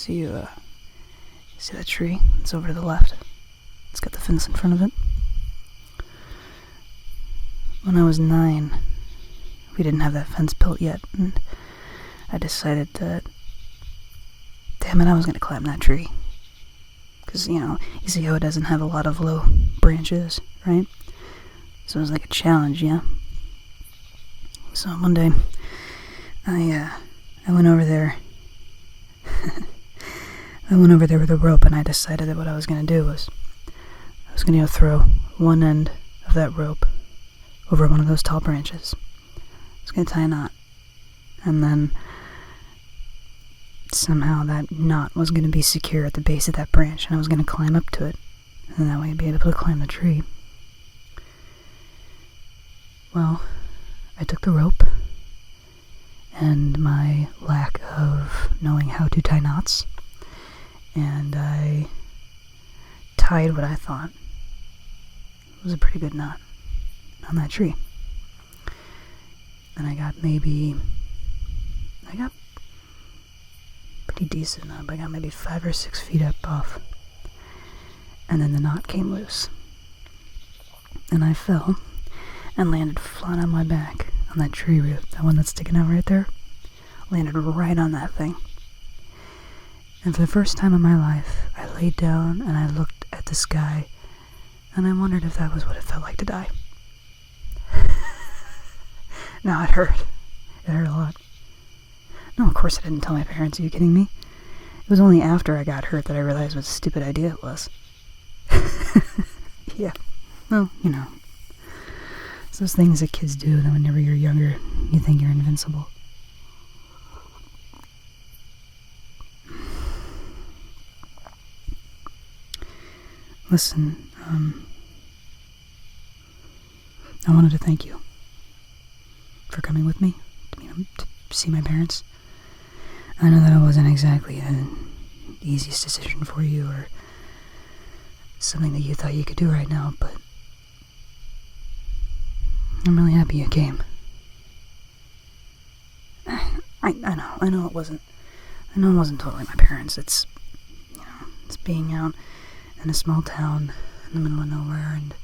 See that tree? It's over to the left. It's got the fence in front of it. When I was 9, we didn't have that fence built yet, and I decided that, damn it, I was going to climb that tree. Because, you see how it doesn't have a lot of low branches, right? So it was like a challenge, yeah? So one day, I went over there. I went over there with a rope, and I decided that what I was going to do was I was going to throw one end of that rope over one of those tall branches. I was going to tie a knot. And then somehow that knot was going to be secure at the base of that branch, and I was going to climb up to it. And that way I'd be able to climb the tree. Well, I took the rope, and my lack of knowing how to tie knots, and I tied what I thought was a pretty good knot on that tree. And I got pretty decent up. I got maybe 5 or 6 feet up off. And then the knot came loose. And I fell and landed flat on my back on that tree root, that one that's sticking out right there. Landed right on that thing. And for the first time in my life, I laid down and I looked at the sky, and I wondered if that was what it felt like to die. No, it hurt. It hurt a lot. No, of course I didn't tell my parents. Are you kidding me? It was only after I got hurt that I realized what a stupid idea it was. Yeah. Well, it's those things that kids do that whenever you're younger, you think you're invincible. Listen, I wanted to thank you for coming with me, to see my parents. I know that it wasn't exactly the easiest decision for you, or something that you thought you could do right now, but I'm really happy you came. I know it wasn't totally my parents. It's being out in a small town in the middle of nowhere, and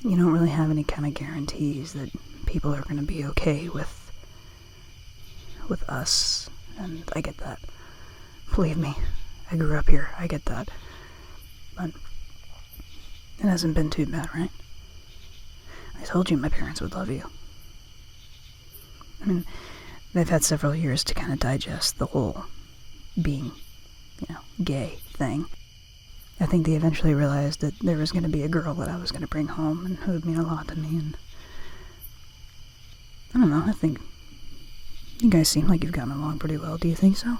you don't really have any kind of guarantees that people are going to be okay with us, and I get that. Believe me, I grew up here, I get that. But it hasn't been too bad, right? I told you my parents would love you. I mean, they've had several years to kind of digest the whole being, gay thing. I think they eventually realized that there was going to be a girl that I was going to bring home and who would mean a lot to me, and I don't know, I think you guys seem like you've gotten along pretty well. Do you think so?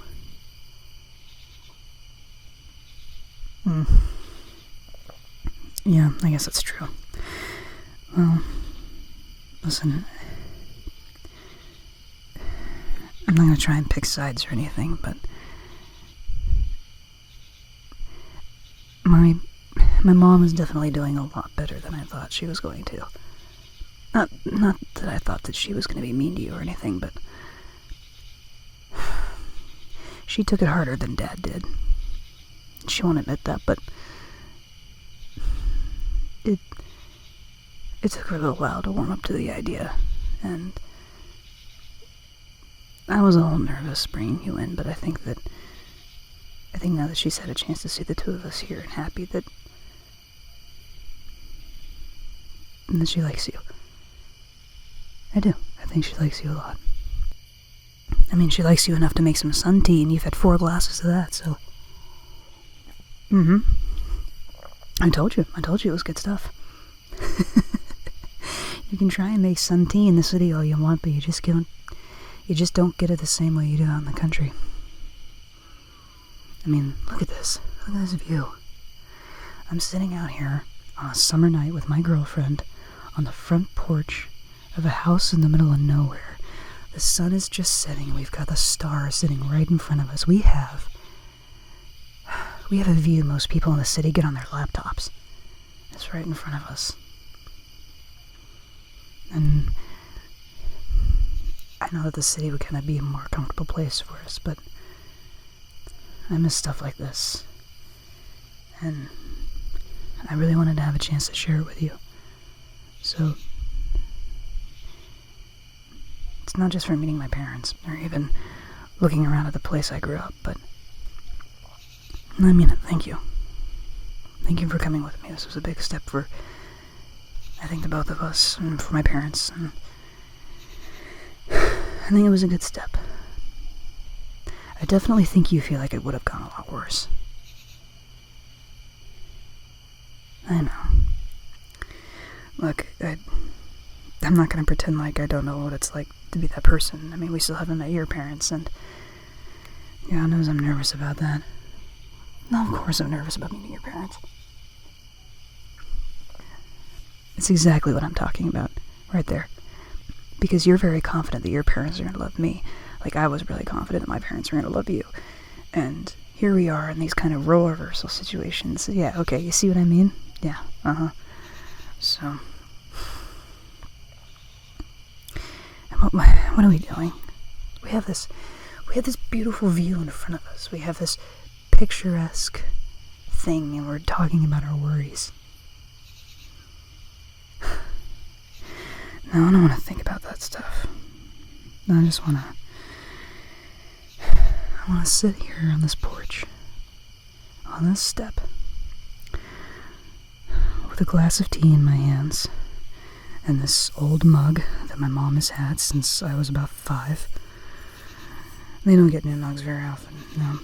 Yeah, I guess that's true. Well, listen, I'm not going to try and pick sides or anything, but my mom is definitely doing a lot better than I thought she was going to. Not that I thought that she was going to be mean to you or anything, but she took it harder than Dad did. She won't admit that, but it took her a little while to warm up to the idea, and I was a little nervous bringing you in, but I think now that she's had a chance to see the two of us here and happy that she likes you. I do. I think she likes you a lot. I mean, she likes you enough to make some sun tea, and you've had 4 glasses of that, so... I told you it was good stuff. You can try and make sun tea in the city all you want, but you just don't get it the same way you do out in the country. I mean, look at this. Look at this view. I'm sitting out here on a summer night with my girlfriend on the front porch of a house in the middle of nowhere. The sun is just setting. We've got the stars sitting right in front of us. We have a view most people in the city get on their laptops. It's right in front of us. And I know that the city would kind of be a more comfortable place for us, but I miss stuff like this. And I really wanted to have a chance to share it with you. So, it's not just for meeting my parents, or even looking around at the place I grew up, but I mean it, thank you. Thank you for coming with me. This was a big step for, I think, the both of us, and for my parents, and I think it was a good step. I definitely think you feel like it would have gone a lot worse. I know. Look, I'm not gonna pretend like I don't know what it's like to be that person. I mean, we still haven't met your parents, and God knows I'm nervous about that. No, of course I'm nervous about meeting your parents. It's exactly what I'm talking about, right there. Because you're very confident that your parents are gonna love me, like I was really confident that my parents were gonna love you. And here we are in these kind of role reversal situations. Yeah, okay, you see what I mean? Yeah, So, and what are we doing? We have this beautiful view in front of us. We have this picturesque thing, and we're talking about our worries. No, I don't want to think about that stuff. No, I just want to sit here on this porch, on this step, with a glass of tea in my hands, and this old mug that my mom has had since I was about 5. They don't get new mugs very often, no.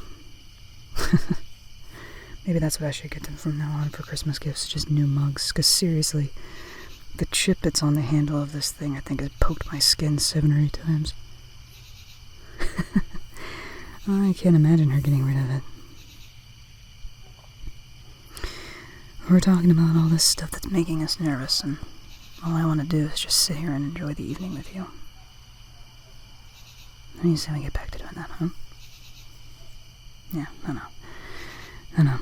Maybe that's what I should get them from now on for Christmas gifts, just new mugs, because seriously, the chip that's on the handle of this thing, I think, has poked my skin 7 or 8 times. I can't imagine her getting rid of it. We're talking about all this stuff that's making us nervous, and all I want to do is just sit here and enjoy the evening with you. And you say we get back to doing that, huh? Yeah, I know.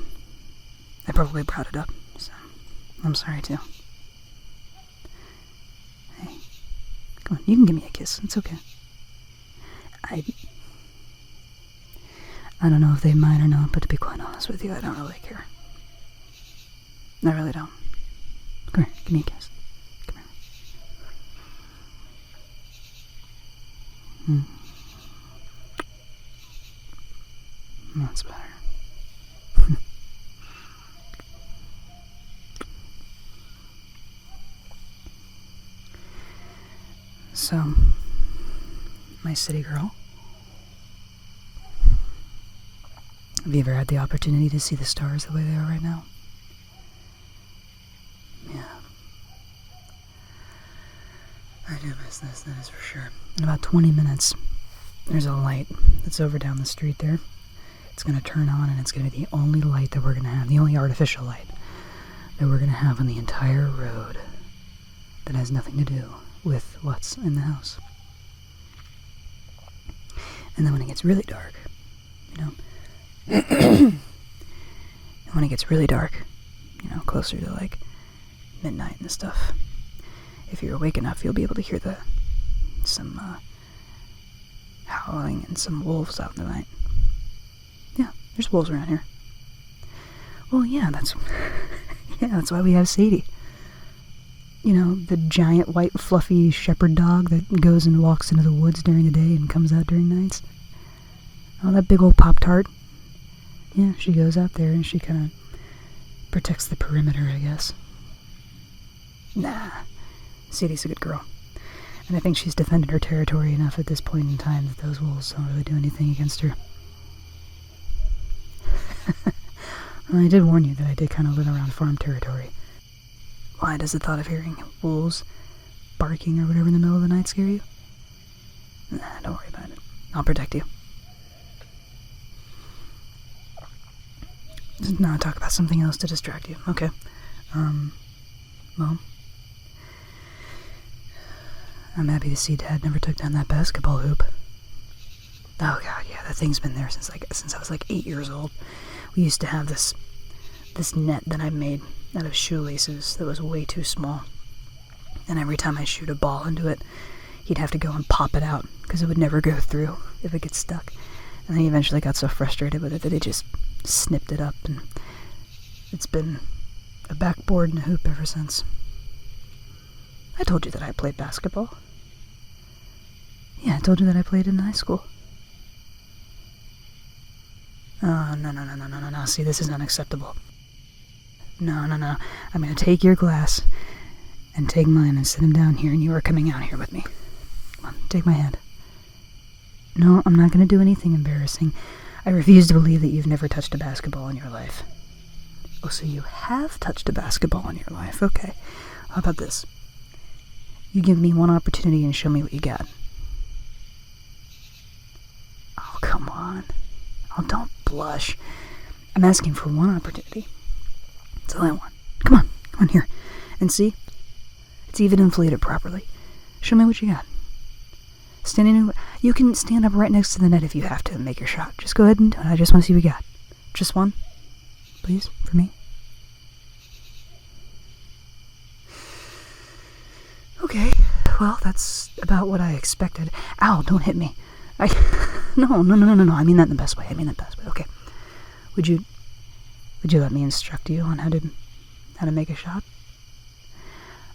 I probably brought it up, so I'm sorry too. Hey, come on, you can give me a kiss. It's okay. I don't know if they mind or not, but to be quite honest with you, I don't really care. I really don't. Come here, give me a kiss. Come here. That's better. So, my city girl, have you ever had the opportunity to see the stars the way they are right now? Yeah. I do miss this, that is for sure. In about 20 minutes, there's a light that's over down the street there. It's going to turn on, and it's going to be the only light that we're going to have, the only artificial light that we're going to have on the entire road that has nothing to do with what's in the house. And then when it gets really dark, and when it gets really dark, closer to like midnight and stuff, if you're awake enough, you'll be able to hear some howling and some wolves out in the night. Yeah, there's wolves around here. Well, yeah, that's why we have Sadie. The giant white fluffy shepherd dog that goes and walks into the woods during the day and comes out during nights. Oh, that big old Pop-Tart. Yeah, she goes out there and she kind of protects the perimeter, I guess. Nah, Sadie's a good girl. And I think she's defended her territory enough at this point in time that those wolves don't really do anything against her. Well, I did warn you that I did kind of live around farm territory. Why does the thought of hearing wolves barking or whatever in the middle of the night scare you? Nah, don't worry about it. I'll protect you. Now talk about something else to distract you. Okay. Well, I'm happy to see Dad never took down that basketball hoop. Oh God, yeah, that thing's been there since I was like 8 years old. We used to have this net that I made out of shoelaces that was way too small. And every time I shoot a ball into it, he'd have to go and pop it out because it would never go through if it gets stuck. And then he eventually got so frustrated with it that he just snipped it up, and it's been a backboard and a hoop ever since. I told you that I played basketball. Yeah, I told you that I played in high school. Oh, no. See, this is unacceptable. No. I'm going to take your glass and take mine and sit him down here, and you are coming out here with me. Come on, take my hand. No, I'm not going to do anything embarrassing. I refuse to believe that you've never touched a basketball in your life. Oh, so you have touched a basketball in your life. Okay. How about this? You give me one opportunity and show me what you got. Oh, come on. Oh, don't blush. I'm asking for one opportunity. That's all I want. Come on here. And see? It's even inflated properly. Show me what you got. You can stand up right next to the net if you have to and make your shot. Just go ahead and do it. I just want to see what you got. Just one, please, for me. Okay, well, that's about what I expected. Ow, don't hit me. No. I mean that in the best way. Okay. Would you let me instruct you on how to make a shot?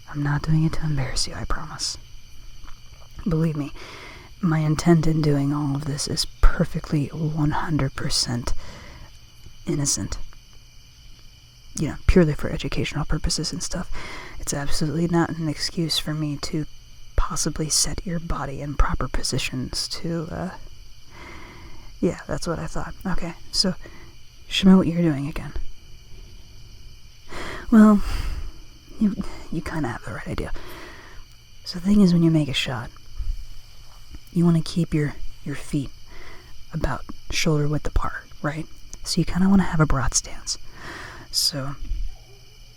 I'm not doing it to embarrass you, I promise. Believe me, my intent in doing all of this is perfectly 100% innocent. You know, purely for educational purposes and stuff. It's absolutely not an excuse for me to possibly set your body in proper positions to, yeah, that's what I thought. Okay, so, show me what you're doing again. Well, you kind of have the right idea. So the thing is, when you make a shot, you want to keep your feet about shoulder width apart, right? So you kind of want to have a broad stance. So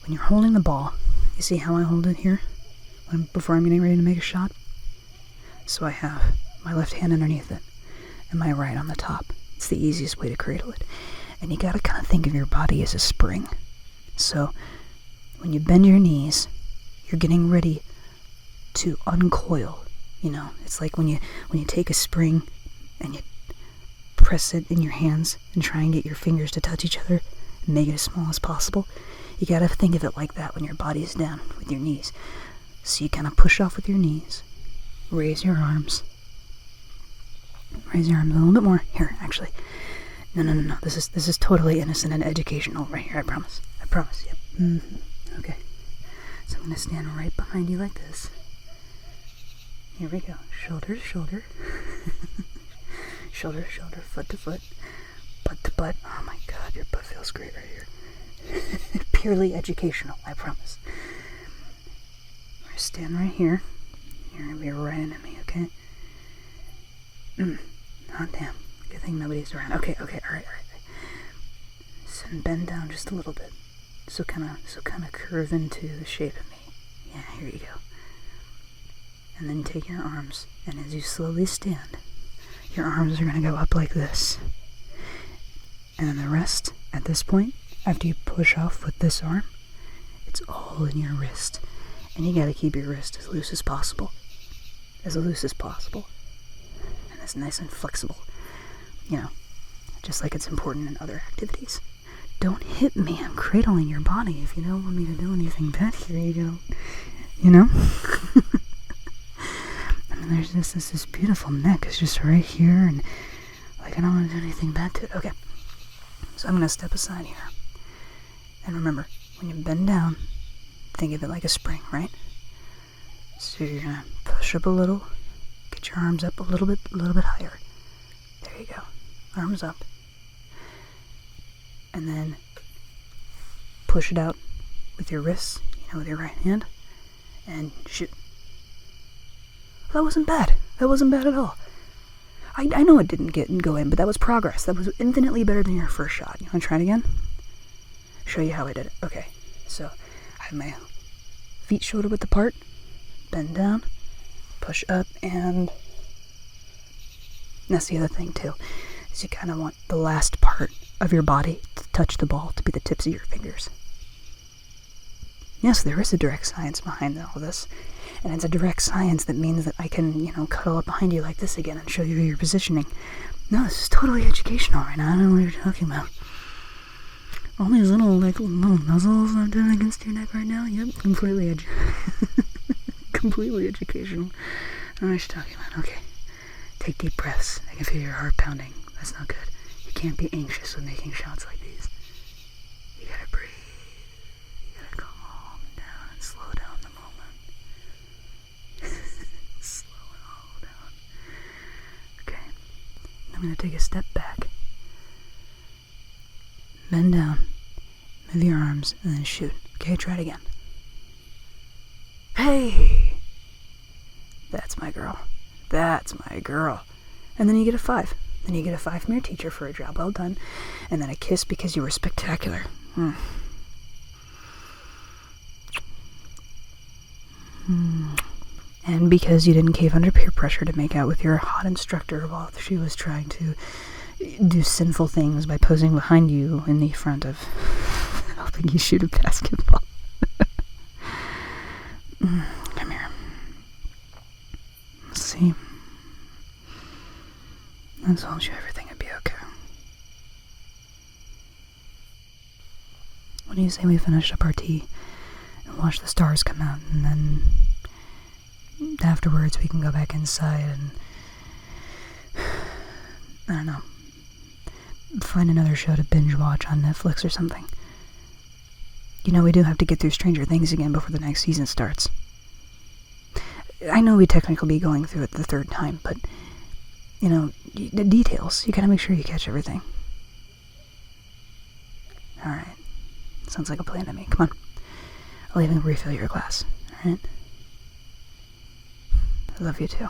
when you're holding the ball, you see how I hold it here before I'm getting ready to make a shot? So I have my left hand underneath it and my right on the top. It's the easiest way to cradle it. And you got to kind of think of your body as a spring. So when you bend your knees, you're getting ready to uncoil. You know, it's like when you take a spring and you press it in your hands and try and get your fingers to touch each other and make it as small as possible. You gotta think of it like that when your body is down with your knees. So you kind of push off with your knees, raise your arms a little bit more. Here, actually. No. This is totally innocent and educational right here. I promise. Yep. Okay. So I'm gonna stand right behind you like this. Here we go. Shoulder to shoulder. Shoulder to shoulder. Foot to foot. Butt to butt. Oh my god, your butt feels great right here. Purely educational, I promise. We're gonna stand right here. You're gonna be right into me, okay? Oh damn. Good thing nobody's around. Okay, alright. So bend down just a little bit. So kinda curve into the shape of me. Yeah, here you go. And then take your arms, and as you slowly stand, your arms are going to go up like this. And then the rest, at this point, after you push off with this arm, it's all in your wrist. And you got to keep your wrist as loose as possible. And as nice and flexible. You know, just like it's important in other activities. Don't hit me. I'm cradling your body. If you don't want me to do anything bad here, you know? And there's this beautiful neck. It's just right here, and like I don't want to do anything bad to it. Okay, so I'm gonna step aside here, and remember, when you bend down, think of it like a spring, right? So you're gonna push up a little, get your arms up a little bit higher. There you go, arms up, and then push it out with your wrists, with your right hand, and shoot. That wasn't bad. That wasn't bad at all. I know it didn't go in, but that was progress. That was infinitely better than your first shot. You want to try it again? Show you how I did it. Okay, so I have my feet shoulder width apart, bend down, push up, and that's the other thing too, is you kind of want the last part of your body to touch the ball to be the tips of your fingers. Yes, there is a direct science behind all this. And it's a direct science that means that I can, cuddle up behind you like this again and show you your positioning. No, this is totally educational right now. I don't know what you're talking about. All these little nuzzles I'm doing against your neck right now. Yep, completely completely educational. I don't know what you're talking about. Okay. Take deep breaths. I can feel your heart pounding. That's not good. You can't be anxious when making shots like these. You gotta breathe. You gotta calm down and slow down the moment. Slow it all down. Okay. I'm gonna take a step back. Bend down. Move your arms and then shoot. Okay, try it again. Hey! That's my girl. That's my girl. And then you get a 5. Then you get a 5 from your teacher for a job well done. And then a kiss because you were spectacular. And because you didn't cave under peer pressure to make out with your hot instructor while she was trying to do sinful things by posing behind you in the front of helping you shoot a basketball. Come here. Let's see. I told you everything would be okay. What do you say we finish up our tea and watch the stars come out, and then afterwards we can go back inside and, I don't know, find another show to binge watch on Netflix or something. You know, we do have to get through Stranger Things again before the next season starts. I know we technically be going through it the 3rd time, but, you know, the details. You gotta make sure you catch everything. Alright. Sounds like a plan to me. Come on. I'll even refill your glass. Alright? I love you too.